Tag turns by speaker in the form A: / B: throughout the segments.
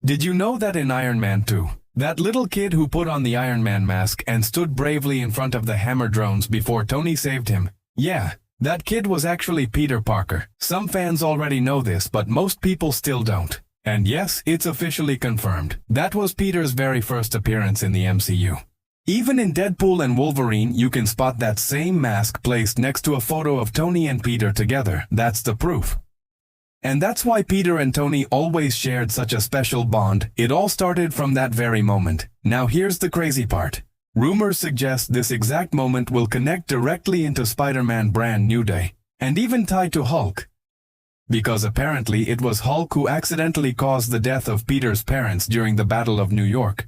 A: Did you know that in Iron Man 2, that little kid who put on the Iron Man mask and stood bravely in front of the hammer drones before Tony saved him? Yeah, that kid was actually Peter Parker. Some fans already know this, but most people still don't. And yes, it's officially confirmed. That was Peter's very first appearance in the MCU. Even in Deadpool and Wolverine, you can spot that same mask placed next to a photo of Tony and Peter together. That's the proof. And that's why Peter and Tony always shared such a special bond. It all started from that very moment. Now here's the crazy part. Rumors suggest this exact moment will connect directly into Spider-Man Brand New Day, and even tied to Hulk. Because apparently it was Hulk who accidentally caused the death of Peter's parents during the Battle of New York.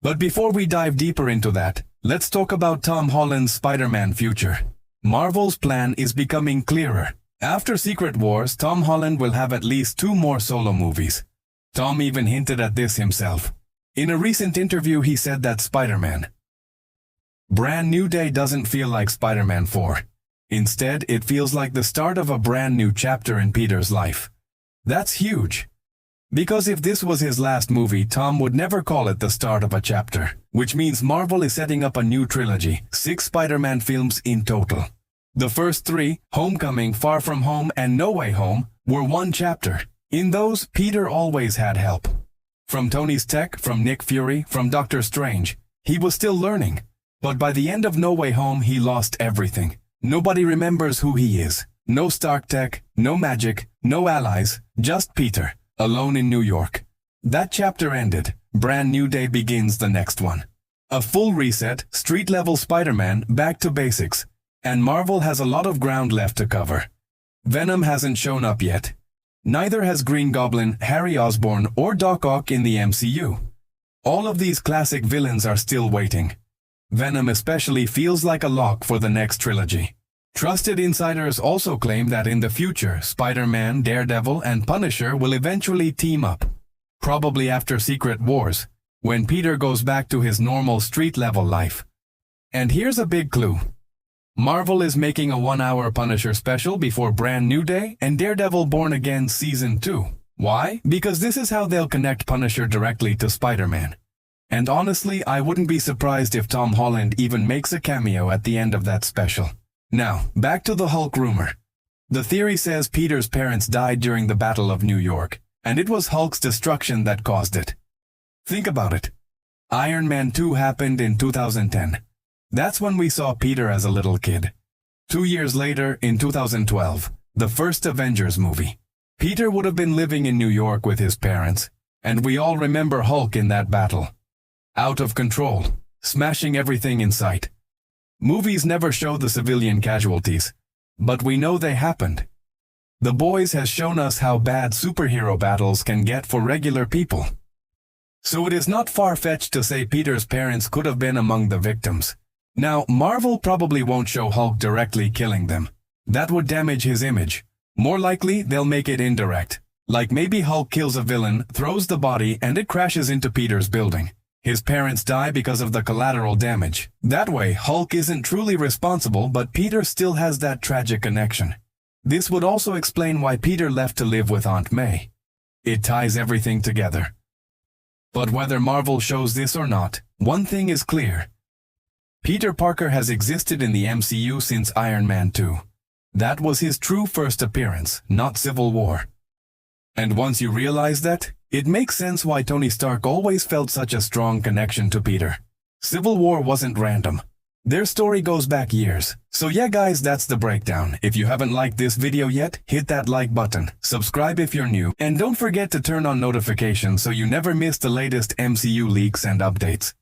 A: But before we dive deeper into that, let's talk about Tom Holland's Spider-Man future. Marvel's plan is becoming clearer. After Secret Wars, Tom Holland will have at least 2 more solo movies. Tom even hinted at this himself. In a recent interview, he said that Spider-Man Brand New Day doesn't feel like Spider-Man 4. Instead, it feels like the start of a brand new chapter in Peter's life. That's huge. Because if this was his last movie, Tom would never call it the start of a chapter, which means Marvel is setting up a new trilogy, 6 Spider-Man films in total. The first 3, Homecoming, Far From Home, and No Way Home, were 1 chapter. In those, Peter always had help. From Tony's tech, from Nick Fury, from Doctor Strange. He was still learning. But by the end of No Way Home, he lost everything. Nobody remembers who he is. No Stark tech, no magic, no allies, just Peter, alone in New York. That chapter ended. Brand New Day begins the next one. A full reset, street-level Spider-Man, back to basics. And Marvel has a lot of ground left to cover. Venom hasn't shown up yet. Neither has Green Goblin, Harry Osborn, or Doc Ock in the MCU. All of these classic villains are still waiting. Venom especially feels like a lock for the next trilogy. Trusted insiders also claim that in the future, Spider-Man, Daredevil, and Punisher will eventually team up. Probably after Secret Wars, when Peter goes back to his normal street-level life. And here's a big clue. Marvel is making a 1-hour Punisher special before Brand New Day and Daredevil Born Again Season 2. Why? Because this is how they'll connect Punisher directly to Spider-Man. And honestly, I wouldn't be surprised if Tom Holland even makes a cameo at the end of that special. Now, back to the Hulk rumor. The theory says Peter's parents died during the Battle of New York, and it was Hulk's destruction that caused it. Think about it. Iron Man 2 happened in 2010. That's when we saw Peter as a little kid. 2 years later, in 2012, the first Avengers movie. Peter would have been living in New York with his parents, and we all remember Hulk in that battle. Out of control, smashing everything in sight. Movies never show the civilian casualties, but we know they happened. The Boys has shown us how bad superhero battles can get for regular people. So it is not far-fetched to say Peter's parents could have been among the victims. Now, Marvel probably won't show Hulk directly killing them. That would damage his image. More likely, they'll make it indirect. Like maybe Hulk kills a villain, throws the body, and it crashes into Peter's building. His parents die because of the collateral damage. That way, Hulk isn't truly responsible, but Peter still has that tragic connection. This would also explain why Peter left to live with Aunt May. It ties everything together. But whether Marvel shows this or not, one thing is clear. Peter Parker has existed in the MCU since Iron Man 2. That was his true first appearance, not Civil War. And once you realize that, it makes sense why Tony Stark always felt such a strong connection to Peter. Civil War wasn't random. Their story goes back years. So yeah guys, that's the breakdown. If you haven't liked this video yet, hit that like button, subscribe if you're new, and don't forget to turn on notifications so you never miss the latest MCU leaks and updates.